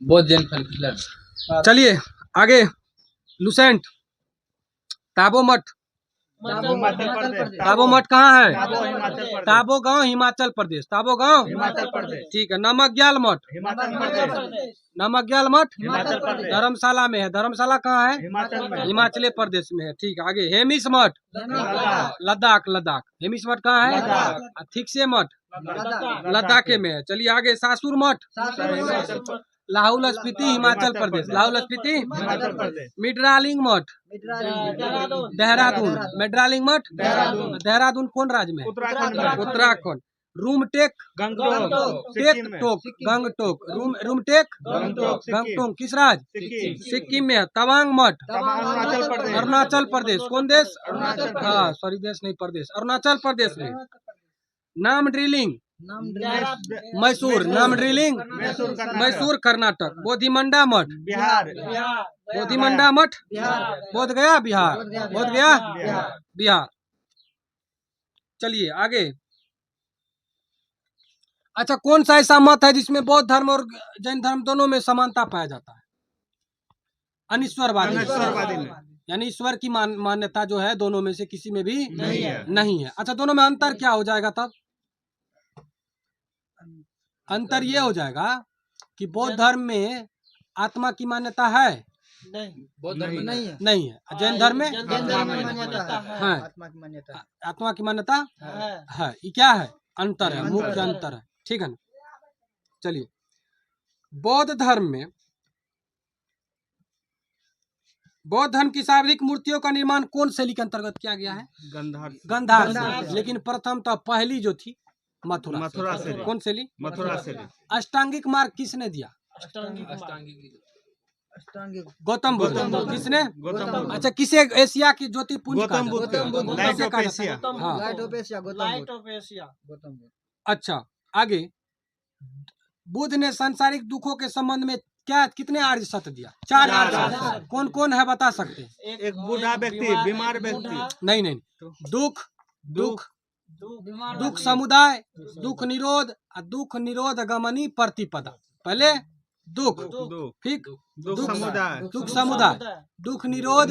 बहुत जैन फल। चलिए आगे। लुसेंट। ताबो मठ। ताबो मठ कहाँ है? ताबो गांव हिमाचल प्रदेश। ताबो गांव हिमाचल प्रदेश। ठीक है। नमकग्याल मठ। हिमाचल प्रदेश। नमकग्याल मठ हिमाचल प्रदेश। धर्मशाला में है। धर्मशाला कहाँ है? हिमाचल में। हिमाचल प्रदेश में है। ठीक है आगे। हेमिस मठ लद्दाख। लद्दाख। हेमिस मठ कहाँ है? ठीक से मठ लद्दाख में है। चलिए आगे। सासुर मठ लाहौल स्पीति हिमाचल प्रदेश। लाहौल स्पीति हिमाचल प्रदेश। मिड्रालिंग मठ देहरादून। मेड्रालिंग मठ देहरादून कौन राज्य में है? उत्तराखंड। रूमटेक गंगटोक टेकटोक गंगटोक रूमटेक गंगटोक किस राज्य? सिक्किम में है। तवांग मठ अरुणाचल प्रदेश। अरुणाचल प्रदेश। कौन देश? अरुणाचल प्रदेश। हाँ सॉरी देश नहीं प्रदेश। अरुणाचल प्रदेश में। नाम ड्रिलिंग मैसूर। नाम ड्रिलिंग मैसूर कर्नाटक। बोधिमंडा मठ बिहार। बोधिमंडा मठ बोध गया बिहार। बोध गया बिहार। चलिए आगे। अच्छा कौन सा ऐसा मत है जिसमें बौद्ध धर्म और जैन धर्म दोनों में समानता पाया जाता है? अनिश्वरवादी में। यानी ईश्वर की मान्यता जो है दोनों में से किसी में भी नहीं है। अच्छा दोनों में अंतर क्या हो जाएगा तब? अंतर ये हो जाएगा कि बौद्ध धर्म में आत्मा की मान्यता है नहीं है। जैन धर्म में है आत्मा की मान्यता है। ये क्या है? अंतर है, मुख्य अंतर है। ठीक है ना। चलिए बौद्ध धर्म की शारीरिक मूर्तियों का निर्माण कौन शैली के अंतर्गत किया गया है? गंधार से। लेकिन प्रथम तो पहली जो थी मथुरा से। कौन शैली? मथुरा से। अष्टांगिक मार्ग किसने दिया? गौतम बुद्ध। किसने? अच्छा किसे एशिया की ज्योतिपुंज गौतम बुद्ध। अच्छा आगे। बुद्ध ने सांसारिक दुखों के संबंध में कितने आर्य सत्य दिया? 4 आर्य। कौन कौन है बता सकते हैं? एक बूढ़ा व्यक्ति, बीमार व्यक्ति। नहीं दुख समुदाय, दुख निरोध, दुख निरोध गमनी प्रतिपदा। पहले दुख, ठीक दुख समुदाय, दुख निरोध,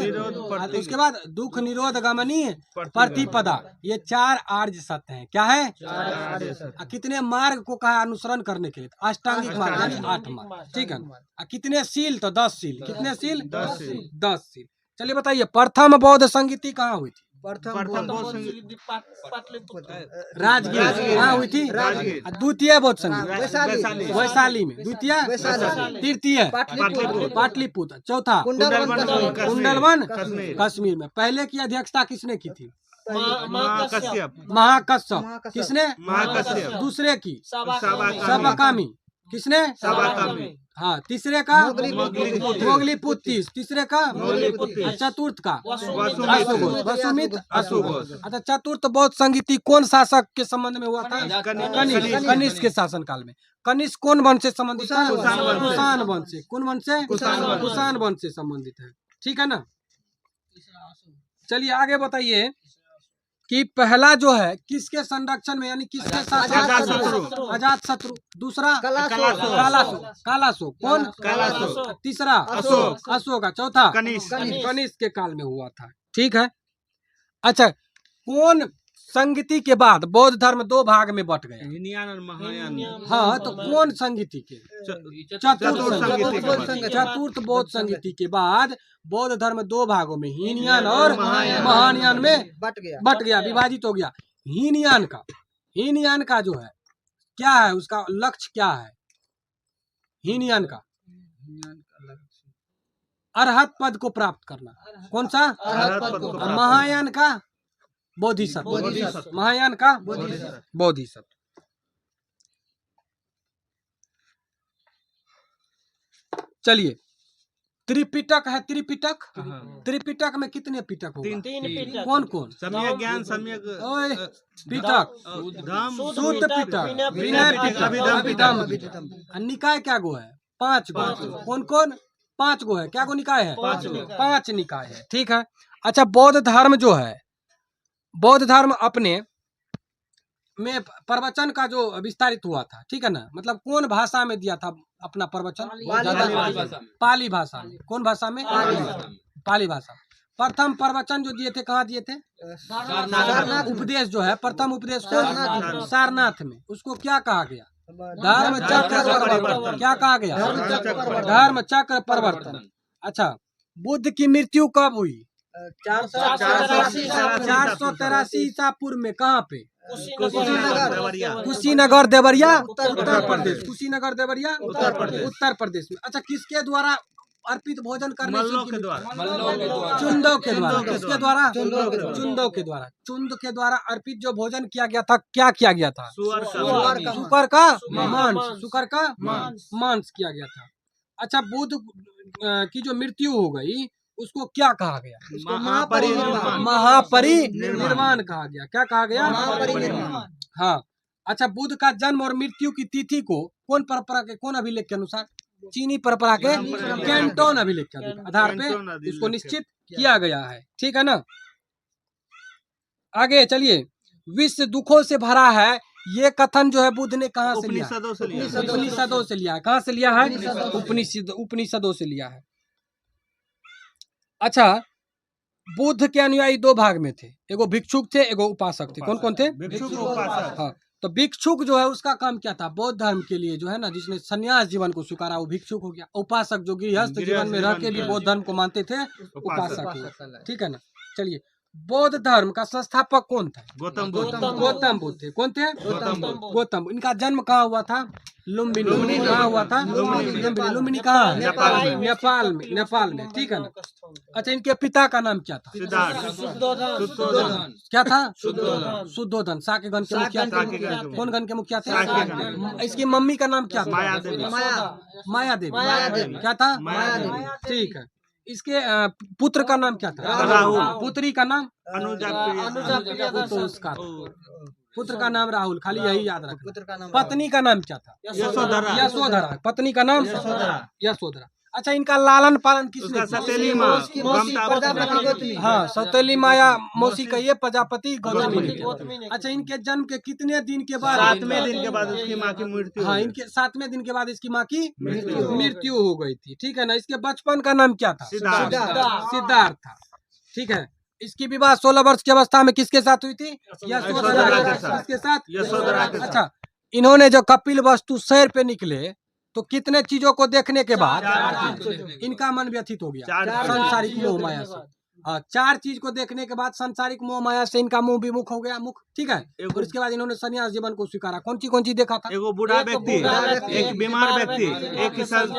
उसके बाद दुख निरोध गमनी प्रतिपदा। ये 4 आर्य सत्य हैं। क्या है? कितने मार्ग को कहा अनुसरण करने के लिए? अष्टांगिक मार्ग यानी 8 मार्ग। ठीक है। कितने सील? तो 10 सील। कितने सील? 10 सील। चलिए बताइए प्रथम बौद्ध संगीति कहाँ हुई थी? राजगीर कहाँ हुई थी? द्वितीय बौद्ध संगीत वैशाली में। द्वितीय तृतीय पाटलिपुत्र। चौथा कुंडलवन कश्मीर में। पहले की अध्यक्षता किसने की थी? महाकश्यप। किसने? दूसरे की सबकामी। किसने? हाँ तीसरे का मोगलीपुत्र। तीसरे का चतुर्थ का वसुमित्र अशोक। अच्छा चतुर्थ बौद्ध संगीति कौन शासक के संबंध में हुआ था? कनिष्क के शासन काल में। कनिष्क कौन वंश से संबंधित है? कुषाण वंश से। कौन वंश से? कुषाण वंश से संबंधित है। ठीक है ना। चलिए आगे बताइए कि पहला जो है किसके संरक्षण में यानी किसके साथ? अजात शत्रु। दूसरा कालाशोक। कौन? तीसरा अशोक। चौथा कनिष्क के काल में हुआ था। ठीक है। अच्छा कौन संगीति के बाद बौद्ध धर्म 2 भाग में बट गया? हीनयान और महायान। हाँ तो कौन संगीति के? चतुर्थ बौद्ध संगीति के बाद बौद्ध धर्म 2 भागों में हीनयान और महायान में बट गया, विभाजित हो गया। हीनयान का जो है क्या है? उसका लक्ष्य क्या है? हीनयान का अरहत पद को प्राप्त करना। कौन सा? महायान का बोधिसत्व। महायान का बोधिसत्व। चलिए त्रिपिटक है। त्रिपिटक में कितने पिटक होगा? 3 कौन कौन? सम्यक ज्ञान, सम्यक पिटक, सूत्र पिटक, विनय पिटक, अभिधम्म पिटक। निकाय क्या गो है? 5 गो। कौन कौन? 5 गो है। क्या गो निकाय है? 5 निकाय है। ठीक है। अच्छा बौद्ध धर्म जो है, बौद्ध धर्म अपने में प्रवचन का जो विस्तारित हुआ था, ठीक है ना, मतलब कौन भाषा में दिया था अपना प्रवचन? पाली भाषा में। कौन भाषा में? पाली भाषा। प्रथम प्रवचन जो दिए थे कहाँ दिए थे? उपदेश जो है, प्रथम उपदेश को सारनाथ में। उसको क्या कहा गया? धर्म चक्र प्रवर्तन। क्या कहा गया? धर्म चक्र प्रवर्तन। अच्छा, बुद्ध की मृत्यु कब हुई? 483 ईसा पूर्व में। कहाँ पे? कुशीनगर देवरिया उत्तर प्रदेश। कुशीनगर देवरिया उत्तर प्रदेश में। अच्छा, किसके द्वारा अर्पित भोजन करने? मल्लों के द्वारा। चुंदों के द्वारा। किसके द्वारा? चुंदों के द्वारा। चुंद के द्वारा अर्पित जो भोजन किया गया था, क्या किया गया था? शुकर का मांस। शुकर का मांस किया गया था। अच्छा, बुद्ध की जो मृत्यु हो गई उसको क्या कहा गया? महापरिनिर्वाण कहा गया। क्या कहा गया? महापरिनिर्वाण। हाँ। अच्छा, बुद्ध का जन्म और मृत्यु की तिथि को कौन परंपरा के, कौन अभिलेख के अनुसार? चीनी परंपरा के कैंटोन अभिलेख के आधार पे उसको निश्चित किया गया है, ठीक है ना। आगे चलिए। विश्व दुखों से भरा है, ये कथन जो है बुद्ध ने कहाँ से लिया? उपनिषदों से लिया है। कहाँ से लिया है? उपनिषदों से लिया है। अच्छा, बुद्ध के अनुयायी दो भाग में थे, एगो भिक्षुक थे, एगो उपासक थे। कौन कौन थे? भिक्षुक उपासक। हाँ, तो भिक्षुक जो है उसका काम क्या था? बौद्ध धर्म के लिए जो है ना, जिसने संन्यास जीवन को स्वीकारा वो भिक्षुक हो गया। उपासक जो गृहस्थ जीवन में रह के भी बौद्ध धर्म को मानते थे, उपासक हुए, ठीक है ना। चलिए, बौद्ध धर्म का संस्थापक कौन था? गौतम बुद्ध थे। कौन थे? गौतम। इनका जन्म कहाँ हुआ था? लुम्बिनी। कहाँ हुआ था? लुम्बिनी कहाँ? नेपाल में, ठीक है ना। अच्छा, इनके पिता का नाम क्या था? क्या था? शुद्धोधन। साके गण के मुखिया थे। कौन गण के मुखिया थे? इसकी मम्मी का नाम क्या था? माया देवी। क्या था? ठीक है। इसके पुत्र का नाम क्या था? राहुल। पुत्री का नाम? अनुजा। उसका पुत्र का नाम राहुल। खाली यही याद रखना। पत्नी का नाम क्या था? यशोधरा। पत्नी का नाम? यशोधरा। अच्छा, इनका लालन पालन किसने? सौतेली माँ। हाँ, सौतेली माया मौसी का ये प्रजापति गौतमी ने। अच्छा, इनके जन्म के कितने दिन के बाद? 7वें दिन के बाद उसकी माँ की मृत्यु। हाँ, इनके 7वें दिन के बाद इसकी माँ की मृत्यु हो गई थी, ठीक है ना। इसके बचपन का नाम क्या था? सिद्धार्थ था, ठीक है। इसकी विवाह 16 वर्ष की अवस्था में किसके साथ हुई थी? यशोधरा। किसके साथ? यशोधरा। अच्छा, इन्होंने जो कपिल वस्तु शहर पे निकले तो कितने चीजों को देखने के बाद इनका मन व्यथित हो गया? सांसारिक मोह माया से। हाँ, 4 चीज को देखने के बाद सांसारिक मोह माया से इनका मुंह विमुख हो गया, मुख, ठीक है। और इसके बाद इन्होंने संन्यास जीवन को स्वीकारा। कौन सी देखा था? एक बूढ़ा व्यक्ति, एक बीमार व्यक्ति, एक सब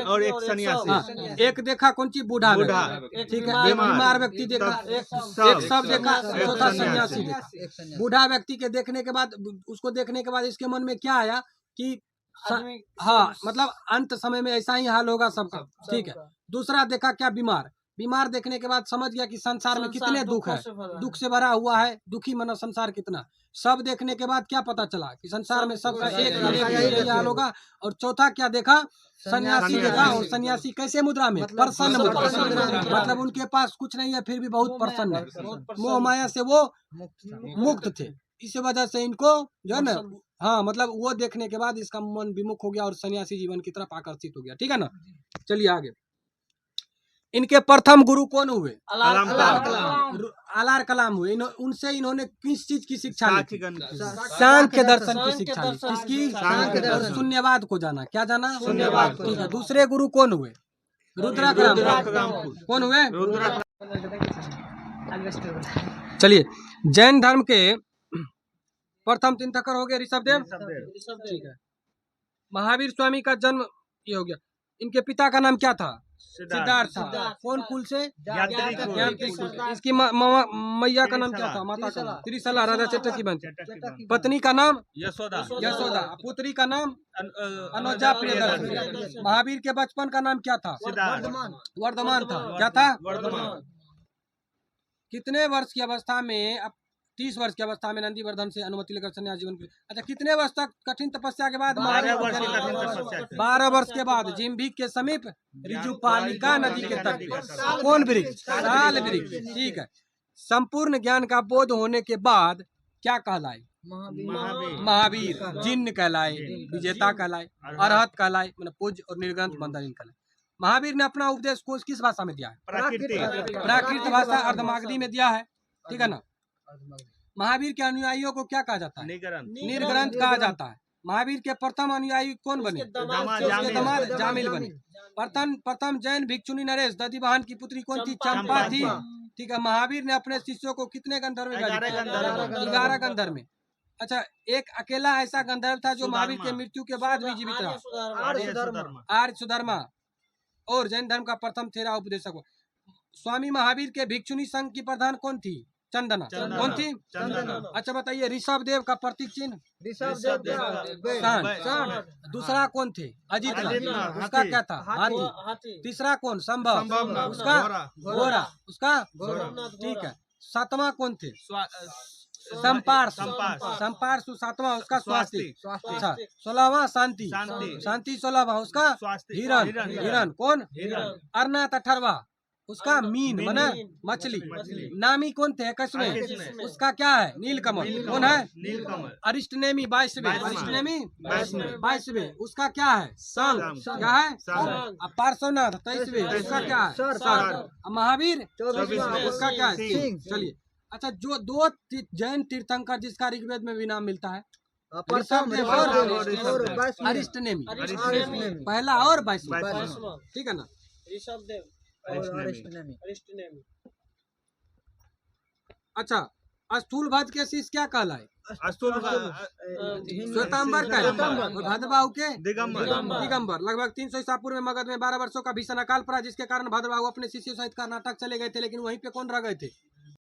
और एक सन्यासी। हाँ, एक देखा कौन सी? बूढ़ा, ठीक है। बीमार व्यक्ति देखा, एक सब देखा, चौथा सन्यासी देखा। बूढ़ा व्यक्ति के देखने के बाद, उसको देखने के बाद इसके मन में क्या आया कि हाँ, मतलब अंत समय में ऐसा ही हाल होगा सबका, ठीक है। दूसरा देखा क्या? बीमार देखने के बाद समझ गया कि संसार में कितने दुख है, दुख से भरा हुआ है, दुखी मनो संसार कितना। सब देखने के बाद क्या पता चला कि संसार में सबका एक हाल होगा। और चौथा क्या देखा? सन्यासी देखा। और सन्यासी कैसे मुद्रा में? प्रसन्न मुद्रा। मतलब उनके पास कुछ नहीं है फिर भी बहुत प्रसन्न है, मोह माया से वो मुक्त थे। इस वजह से इनको जो है ना, हाँ, मतलब वो देखने के बाद इसका मन विमुख हो गया और सन्यासी जीवन की तरफ आकर्षित हो गया, ठीक है ना। चलिए आगे। इनके प्रथम गुरु कौन हुए? अलार कलाम हुए। उनसे इन्होंने किस चीज की शिक्षा ली? सांख्य दर्शन की शिक्षा ली। किसकी? और शून्यवाद को जाना। क्या जाना? शून्यवाद। ठीक है। दूसरे गुरु कौन हुए? रुद्राक्राम। कौन हुए? चलिए, जैन धर्म के प्रथम तीर्थंकर हो गए ऋषभदेव, ठीक है। महावीर स्वामी का जन्म ये हो गया। इनके पिता का नाम क्या था? सिद्धार्थ था। कौन कुल से? यात्रिक। इसकी मैया का नाम क्या था? माता का नाम त्रिशला, राजा चटकी बन। पत्नी का नाम? यशोदा। पुत्री का नाम? अनुजा प्रियदर्शनी। महावीर के बचपन का नाम क्या था? वर्धमान था। क्या था? वर्धमान। कितने वर्ष की अवस्था में? अब 30 वर्ष की अवस्था में नंदीवर्धन से अनुमति लेकर सन्यास जीवन की। अच्छा, कितने वर्ष तक कठिन तपस्या के बाद? 12 वर्ष के बाद जिम्भी के समीप ऋजुपालिका नदी के तट पर। कौन वृक्ष? साल वृक्ष, ठीक है। संपूर्ण ज्ञान का बोध होने के बाद क्या कहलाई? महावीर महावीर, जिन्न कहलाए, विजेता कहलाए, अरहत कहलाए, मतलब पूज्य और निर्ग्रंथ मंदारिन कहलाए। महावीर ने अपना उपदेश को किस भाषा में दिया है? प्राकृत भाषा अर्धमागधी में दिया है, ठीक है ना। महावीर के अनुयायियों को क्या कहा जाता है? निर्ग्रंथ कहा जाता है। महावीर के प्रथम अनुयायी कौन बने? उसके दामाद जामिल बने। प्रथम जैन भिक्षुनी नरेश दधिवाहन की पुत्री कौन थी? चंपा थी, ठीक है। महावीर ने अपने शिष्यों को कितने गंधर्व में? 11 गंधर्व में। अच्छा, एक अकेला ऐसा गंधर्व था जो महावीर के मृत्यु के बाद भी जीवित रहा, आर्य सुधर्मा, और जैन धर्म का प्रथम थेरा उपदेशक हुआ। स्वामी महावीर के भिक्षुनी संघ की प्रधान कौन थी? चंदना। कौन थी? अच्छा बताइए, ऋषभ देव का प्रतीक चिन्ह? सांड। दूसरा कौन थे? अजित, उसका क्या था? हाथी। तीसरा कौन? संभव, उसका घोड़ा, उसका ठीक है। सातवां कौन थे? संपार्श, सातवां उसका स्वास्तिक। अच्छा, 16वां शांति, 16वां उसका हिरण। कौन? अरनाथ 18वां उसका मीन माने मछली। नामी कौन थे? 21वें उसका क्या है? नीलकमल। कौन है? अरिष्टनेमी 22वें उसका क्या है? संग। क्या है? अब पार्श्वनाथ 23वें उसका क्या है? सर। महावीर 24वें उसका क्या है? सिंह। चलिए, अच्छा, जो 2 जैन तीर्थंकर जिसका ऋग्वेद में भी नाम मिलता है, अरिष्टनेमी पहला और 22वां, ठीक है ना। अच्छा, स्थूल भद्र के शिष्य क्या कहलाए? श्वेतांबर कहलाए, और भद्रबाहु के दिगंबर। लगभग 300 ईसा पूर्व में मगध में 12 वर्षों का भीषण अकाल पड़ा, जिसके कारण भद्रबाहु अपने शिष्यों सहित कर्नाटक चले गए थे, लेकिन वहीं पे कौन रह गए थे?